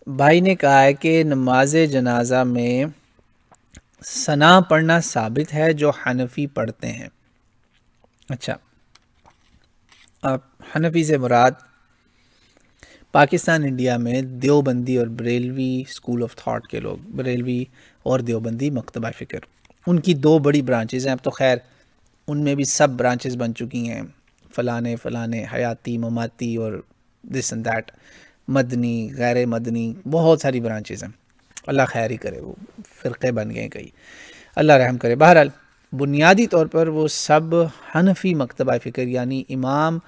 بھائی نے کہا ہے کہ نماز جنازہ میں ثنا پڑھنا ثابت ہے جو حنفی پڑھتے ہیں۔ اچھا، اب حنفی سے مراد پاکستان انڈیا میں دیوبندی اور بریلوی اسکول آف تھاٹ کے لوگ، بریلوی اور دیوبندی مکتبہ فکر، ان کی دو بڑی برانچز ہیں۔ اب تو خیر ان میں بھی سب برانچز بن چکی ہیں، فلانے فلانے، حیاتی، مماتی اور دس اینڈ دیٹ، مدنی، غیر مدنی، بہت ساری برانچز ہیں۔ اللہ خیر ہی کرے، وہ فرقے بن گئے کئی، اللہ رحم کرے۔ بہرحال بنیادی طور پر وہ سب حنفی مکتبہ فکر، یعنی امام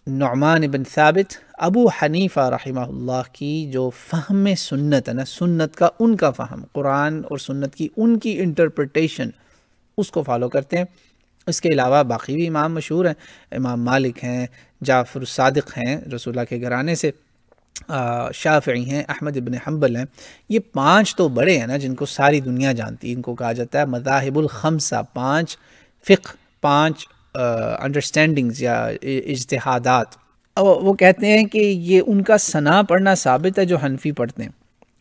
نعمان بن ثابت، ابو حنیفہ رحمہ اللہ کی جو فہم سنت ہے نا، سنت کا ان کا فہم، قرآن اور سنت کی ان کی انٹرپریٹیشن، اس کو فالو کرتے ہیں۔ اس کے علاوہ باقی بھی امام مشہور ہیں، امام مالک ہیں، جعفر الصادق ہیں رسول اللہ کے گھرانے سے، شافعی ہیں، احمد ابن حنبل ہیں۔ یہ پانچ تو بڑے ہیں نا جن کو ساری دنیا جانتی ہے، ان کو کہا جاتا ہے مذاہب الخمسہ، پانچ فقہ، پانچ انڈرسٹینڈنگز یا اجتہادات۔ وہ کہتے ہیں کہ یہ ان کا ثنا پڑھنا ثابت ہے جو حنفی پڑھتے ہیں۔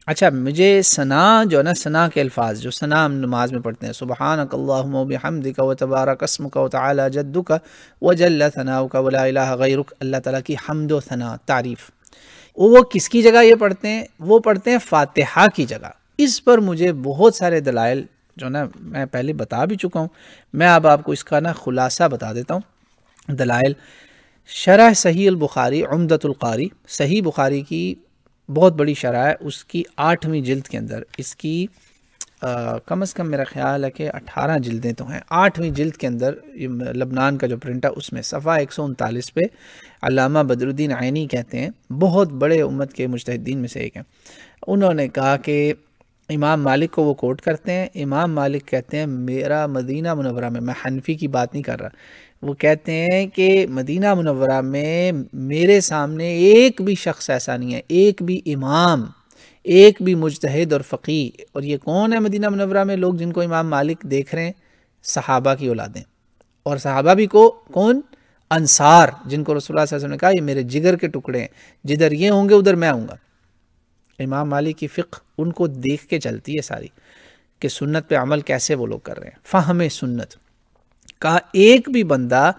اچھا، مجھے ثنا جو ہے نا، ثنا کے الفاظ جو ثنا ہم نماز میں پڑھتے ہیں، سبحانک اللہم وبحمدک وتبارک اسمک وتعالی جدک وجل ثناؤک ولا الہ غیرک، اللہ تعالیٰ کی حمد و ثنا، تعریف، وہ کس کی جگہ یہ پڑھتے ہیں؟ وہ پڑھتے ہیں فاتحہ کی جگہ۔ اس پر مجھے بہت سارے دلائل جو نا میں پہلے بتا بھی چکا ہوں، میں اب آپ کو اس کا نا خلاصہ بتا دیتا ہوں۔ دلائل: شرح صحیح البخاری، عمدۃ القاری، صحیح بخاری کی بہت بڑی شرح ہے، اس کی 8ویں جلد کے اندر، اس کی کم از کم میرا خیال ہے کہ 18 جلدیں تو ہیں، 8ویں جلد کے اندر لبنان کا جو پرنٹ ہے اس میں صفحہ 139 پہ علامہ بدر الدین عینی کہتے ہیں، بہت بڑے امت کے مجتہدین میں سے ایک ہیں، انہوں نے کہا کہ امام مالک کو وہ کوٹ کرتے ہیں، امام مالک کہتے ہیں میرا مدینہ منورہ میں، میں حنفی کی بات نہیں کر رہا، وہ کہتے ہیں کہ مدینہ منورہ میں میرے سامنے ایک بھی شخص ایسا نہیں ہے، ایک بھی امام، ایک بھی مجتہد اور فقیہ، اور یہ کون ہے مدینہ منورہ میں لوگ جن کو امام مالک دیکھ رہے ہیں؟ صحابہ کی اولادیں، اور صحابہ بھی کو کون؟ انصار، جن کو رسول اللہ صلی اللہ علیہ وسلم نے کہا یہ میرے جگر کے ٹکڑے ہیں، جدھر یہ ہوں گے ادھر میں ہوں گا۔ امام مالک کی فقہ ان کو دیکھ کے چلتی ہے ساری، کہ سنت پہ عمل کیسے وہ لوگ کر رہے ہیں، فہم سنت۔ کہا ایک بھی بندہ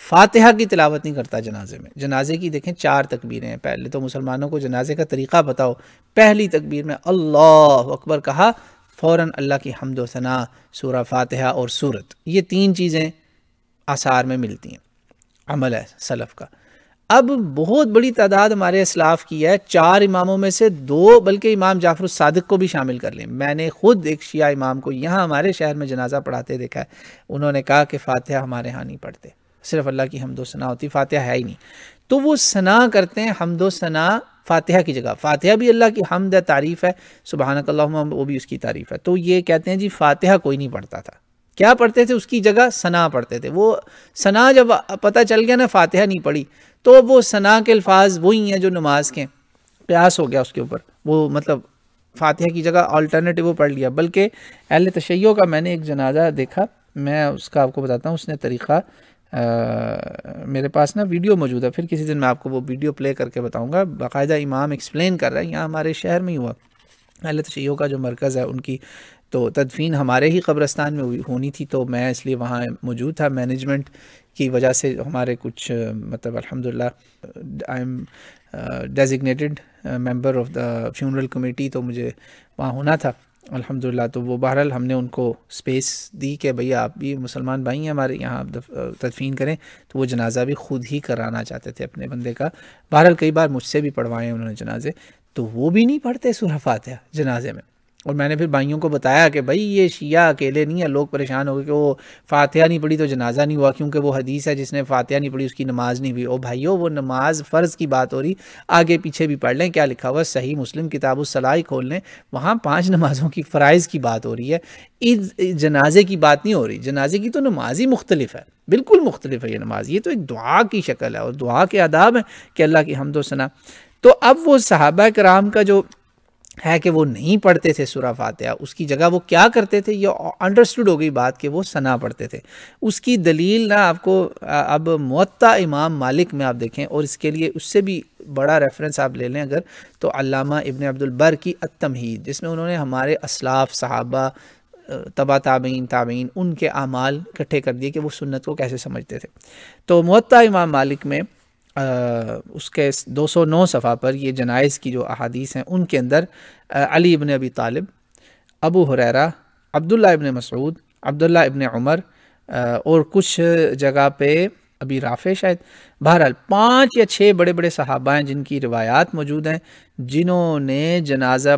فاتحہ کی تلاوت نہیں کرتا جنازے میں۔ جنازے کی دیکھیں 4 تکبیریں ہیں، پہلے تو مسلمانوں کو جنازے کا طریقہ بتاؤ، پہلی تکبیر میں اللہ اکبر کہا، فوراً اللہ کی حمد و ثنا، سورہ فاتحہ اور سورت، یہ 3 چیزیں آثار میں ملتی ہیں، عمل ہے سلف کا۔ اب بہت بڑی تعداد ہمارے اسلاف کی ہے، 4 اماموں میں سے 2، بلکہ امام جعفر الصادق کو بھی شامل کر لیں، میں نے خود ایک شیعہ امام کو یہاں ہمارے شہر میں جنازہ پڑھاتے دیکھا ہے، انہوں نے کہا کہ فاتحہ ہمارے ہاں نہیں پڑھتے، صرف اللہ کی حمد و ثنا ہوتی، فاتحہ ہے ہی نہیں۔ تو وہ ثنا کرتے ہیں، حمد و ثنا فاتحہ کی جگہ، فاتحہ بھی اللہ کی حمد ہے، تعریف ہے، سبحانک اللہم وہ بھی اس کی تعریف ہے۔ تو یہ کہتے ہیں جی فاتحہ کوئی نہیں پڑھتا تھا، کیا پڑھتے تھے؟ اس کی جگہ ثنا پڑھتے تھے۔ وہ ثنا جب پتہ چل گیا نا فاتحہ نہیں پڑھی، تو وہ ثنا کے الفاظ وہی ہیں جو نماز کے ہیں، قیاس ہو گیا اس کے اوپر، وہ مطلب فاتحہ کی جگہ آلٹرنیٹیو پڑھ لیا۔ بلکہ اہل تشیع کا میں نے ایک جنازہ دیکھا، میں اس کا آپ کو بتاتا ہوں، اس نے طریقہ میرے پاس نا ویڈیو موجود ہے، پھر کسی دن میں آپ کو وہ ویڈیو پلے کر کے بتاؤں گا، باقاعدہ امام ایکسپلین کر رہا ہے، یہاں ہمارے شہر میں ہی ہوا، اہل تشیع کا جو مرکز ہے ان کی تو تدفین ہمارے ہی قبرستان میں ہونی تھی، تو میں اس لیے وہاں موجود تھا، مینجمنٹ کی وجہ سے ہمارے کچھ مطلب الحمدللہ I am designated member of the funeral committee, تو مجھے وہاں ہونا تھا الحمدللہ۔ تو وہ بہرحال ہم نے ان کو اسپیس دی کہ بھیا آپ بھی مسلمان بھائی ہیں ہمارے یہاں تدفین کریں، تو وہ جنازہ بھی خود ہی کرانا چاہتے تھے اپنے بندے کا، بہرحال کئی بار مجھ سے بھی پڑھوائے انہوں نے جنازے، تو وہ بھی نہیں پڑھتے سورہ فاتحہ جنازے میں۔ اور میں نے پھر بھائیوں کو بتایا کہ بھائی یہ شیعہ اکیلے نہیں ہیں، لوگ پریشان ہو گئے کہ وہ فاتحہ نہیں پڑھی تو جنازہ نہیں ہوا، کیونکہ وہ حدیث ہے جس نے فاتحہ نہیں پڑھی اس کی نماز نہیں ہوئی۔ او بھائیو، وہ نماز فرض کی بات ہو رہی، آگے پیچھے بھی پڑھ لیں، کیا لکھا ہوا صحیح مسلم کتاب الصلاۃ کھول لیں، وہاں 5 نمازوں کی فرائض کی بات ہو رہی ہے، جنازے کی بات نہیں ہو رہی۔ جنازے کی تو نماز ہی مختلف ہے، بالکل مختلف ہے یہ نماز، یہ تو ایک دعا کی شکل ہے، اور دعا کے آداب ہیں کہ اللہ کی حمد و ثنا۔ تو اب وہ صحابہ کرام کا جو ہے کہ وہ نہیں پڑھتے تھے سورہ فاتحہ، اس کی جگہ وہ کیا کرتے تھے، یہ انڈرسٹوڈ ہو گئی بات کہ وہ ثنا پڑھتے تھے۔ اس کی دلیل نا آپ کو اب موطا امام مالک میں آپ دیکھیں، اور اس کے لیے اس سے بھی بڑا ریفرنس آپ لے لیں اگر، تو علامہ ابن عبد البر کی التمہید، جس میں انہوں نے ہمارے اسلاف صحابہ تبع تابعین ان کے اعمال اکٹھے کر دیے کہ وہ سنت کو کیسے سمجھتے تھے۔ تو موطا امام مالک میں اس کے 209 صفحہ پر یہ جنائز کی جو احادیث ہیں ان کے اندر علی ابن ابی طالب، ابو ہریرہ، عبداللہ ابن مسعود، عبداللہ ابن عمر، اور کچھ جگہ پہ ابھی رافع شاید، بہرحال 5 یا 6 بڑے بڑے صحابہ ہیں جن کی روایات موجود ہیں جنہوں نے جنازہ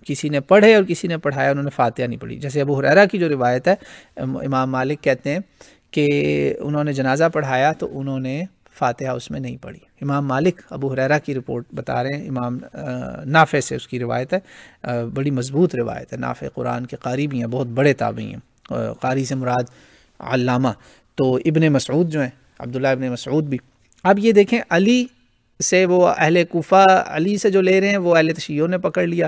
کسی نے پڑھے اور کسی نے پڑھایا، انہوں نے فاتحہ نہیں پڑھی۔ جیسے ابو ہریرہ کی جو روایت ہے، امام مالک کہتے ہیں کہ انہوں نے جنازہ پڑھایا تو انہوں نے فاتحہ اس میں نہیں پڑھی۔ امام مالک ابو ہریرہ کی رپورٹ بتا رہے ہیں، امام نافع سے اس کی روایت ہے، بڑی مضبوط روایت ہے، نافع قرآن کے قاری بھی ہیں، بہت بڑے تابعی ہیں، قاری سے مراد علامہ۔ تو ابن مسعود جو ہیں، عبداللہ ابن مسعود بھی، اب یہ دیکھیں علی سے وہ اہل کوفہ علی سے جو لے رہے ہیں وہ اہل تشیعوں نے پکڑ لیا،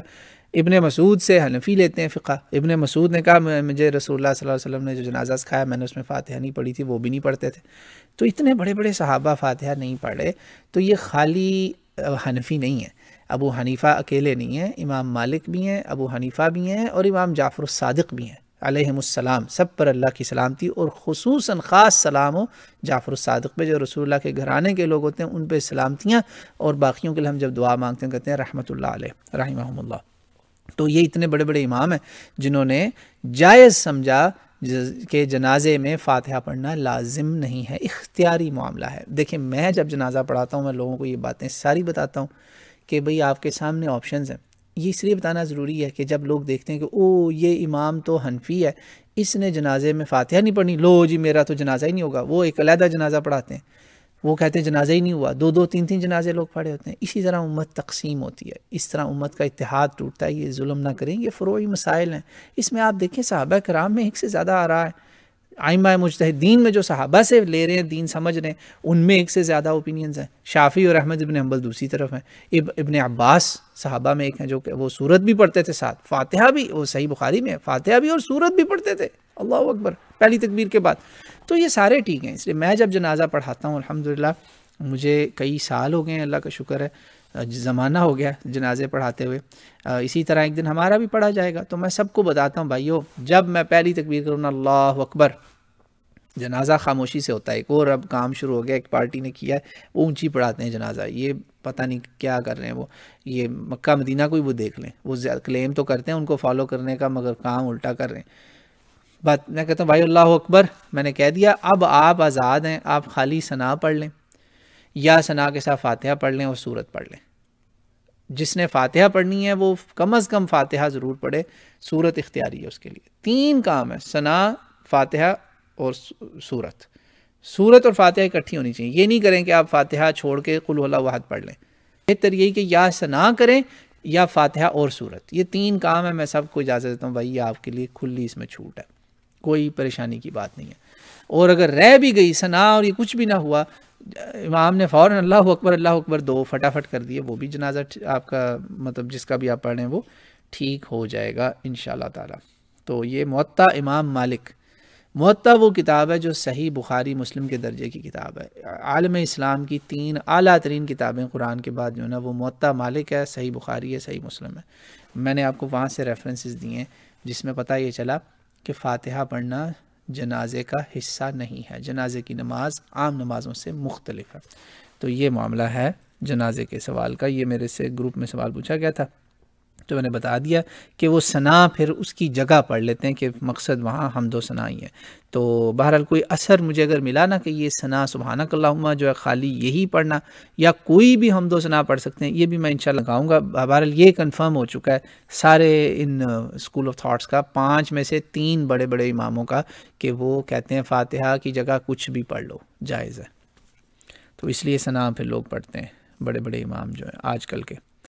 ابن مسعود سے حنفی لیتے ہیں فقہ۔ ابن مسعود نے کہا مجھے رسول اللہ صلی اللہ علیہ وسلم نے جو جنازہ سکھایا میں نے اس میں فاتحہ نہیں پڑھی تھی، وہ بھی نہیں پڑھتے تھے۔ تو اتنے بڑے بڑے صحابہ فاتحہ نہیں پڑھے، تو یہ خالی حنفی نہیں ہے، ابو حنیفہ اکیلے نہیں ہیں، امام مالک بھی ہیں، ابو حنیفہ بھی ہیں، اور امام جعفر الصادق بھی ہیں علیہم السلام، سب پر اللہ کی سلامتی، اور خصوصاً خاص سلام ہو جعفر الصادق پہ، جو رسول اللہ کے گھرانے کے لوگ ہوتے ہیں ان پہ سلامتیاں، اور باقیوں کے لیے ہم جب دعا مانگتے ہیں کہتے ہیں رحمۃ اللہ علیہ رحمہم اللہ۔ تو یہ اتنے بڑے بڑے امام ہیں جنہوں نے جائز سمجھا کہ جنازے میں فاتحہ پڑھنا لازم نہیں ہے، اختیاری معاملہ ہے۔ دیکھیں میں جب جنازہ پڑھاتا ہوں میں لوگوں کو یہ باتیں ساری بتاتا ہوں کہ بھئی آپ کے سامنے آپشنز ہیں۔ یہ اس لیے بتانا ضروری ہے کہ جب لوگ دیکھتے ہیں کہ او یہ امام تو حنفی ہے، اس نے جنازے میں فاتحہ نہیں پڑھنی، لو جی میرا تو جنازہ ہی نہیں ہوگا، وہ ایک علیحدہ جنازہ پڑھاتے ہیں، وہ کہتے ہیں جنازہ ہی نہیں ہوا، 2 3 جنازے لوگ پڑھے ہوتے ہیں۔ اسی طرح امت تقسیم ہوتی ہے، اس طرح امت کا اتحاد ٹوٹتا ہے۔ یہ ظلم نہ کریں، یہ فروعی مسائل ہیں، اس میں آپ دیکھیں صحابہ کرام میں ایک سے زیادہ آ رہا ہے، ائمہ مجتہدین میں جو صحابہ سے لے رہے ہیں دین سمجھ رہے ہیں ان میں ایک سے زیادہ اوپینینز ہیں۔ شافعی اور احمد ابن حنبل دوسری طرف ہیں، ابن عباس صحابہ میں ایک ہیں جو کہ وہ سورت بھی پڑھتے تھے، ساتھ فاتحہ بھی، وہ صحیح بخاری میں فاتحہ بھی اور سورت بھی پڑھتے تھے، اللہ اکبر، پہلی تکبیر کے بعد۔ تو یہ سارے ٹھیک ہیں، اس لیے میں جب جنازہ پڑھاتا ہوں الحمدللہ مجھے کئی سال ہو گئے ہیں، اللہ کا شکر ہے، زمانہ ہو گیا جنازے پڑھاتے ہوئے، اسی طرح ایک دن ہمارا بھی پڑھا جائے گا۔ تو میں سب کو بتاتا ہوں بھائیو، جب میں پہلی تکبیر کروں نا اللہ اکبر، جنازہ خاموشی سے ہوتا ہے۔ ایک اور اب کام شروع ہو گیا، ایک پارٹی نے کیا ہے، وہ اونچی پڑھاتے ہیں جنازہ، یہ پتہ نہیں کیا کر رہے ہیں وہ، یہ مکہ مدینہ کو ہی وہ دیکھ لیں، وہ کلیم تو کرتے ہیں ان کو فالو کرنے کا مگر کام الٹا کر رہے ہیں۔ بات میں کہتا ہوں بھائی اللہ اکبر، میں نے کہہ دیا، اب آپ آزاد ہیں، آپ خالی ثنا پڑھ لیں یا ثنا کے ساتھ فاتحہ پڑھ لیں اور سورت پڑھ لیں۔ جس نے فاتحہ پڑھنی ہے وہ کم از کم فاتحہ ضرور پڑھے، سورت اختیاری ہے اس کے لیے۔ 3 کام ہے، ثنا، فاتحہ اور سورت۔ سورت اور فاتحہ اکٹھی ہونی چاہیے، یہ نہیں کریں کہ آپ فاتحہ چھوڑ کے قل هو اللہ احد پڑھ لیں۔ بہتر یہی کہ یا ثنا کریں یا فاتحہ اور سورت، یہ 3 کام ہے۔ میں سب کو اجازت دیتا ہوں بھائی یہ آپ کے لیے کھلی اس میں چھوٹ ہے، کوئی پریشانی کی بات نہیں ہے۔ اور اگر رہ بھی گئی ثنا اور یہ کچھ بھی نہ ہوا، امام نے فوراً اللہ اکبر 2 فٹافٹ کر دیے، وہ بھی جنازہ آپ کا مطلب جس کا بھی آپ پڑھ رہے ہیں وہ ٹھیک ہو جائے گا انشاءاللہ تعالی۔ تو یہ موطا امام مالک، موطا وہ کتاب ہے جو صحیح بخاری مسلم کے درجے کی کتاب ہے۔ عالم اسلام کی 3 اعلیٰ ترین کتابیں قرآن کے بعد جو ہے نا وہ موطا مالک ہے، صحیح بخاری ہے، صحیح مسلم ہے۔ میں نے آپ کو وہاں سے ریفرنسز دیے ہیں جس میں پتہ یہ چلا کہ فاتحہ پڑھنا جنازے کا حصہ نہیں ہے، جنازے کی نماز عام نمازوں سے مختلف ہے۔ تو یہ معاملہ ہے جنازے کے سوال کا۔ یہ میرے سے گروپ میں سوال پوچھا گیا تھا تو میں نے بتا دیا کہ وہ ثنا پھر اس کی جگہ پڑھ لیتے ہیں کہ مقصد وہاں حمد و ثنا ہی ہے۔ تو بہرحال کوئی اثر مجھے اگر ملا نا کہ یہ ثنا سبحانک اللہم جو ہے خالی یہی پڑھنا یا کوئی بھی حمد و ثنا پڑھ سکتے ہیں، یہ بھی میں انشاءاللہ لگاؤں گا۔ بہرحال یہ کنفرم ہو چکا ہے سارے ان اسکول آف تھاٹس کا، 5 میں سے 3 بڑے بڑے اماموں کا، کہ وہ کہتے ہیں فاتحہ کی جگہ کچھ بھی پڑھ لو جائز ہے۔ تو اس لیے ثنا پھر لوگ پڑھتے ہیں بڑے بڑے امام جو ہیں آج کل کے۔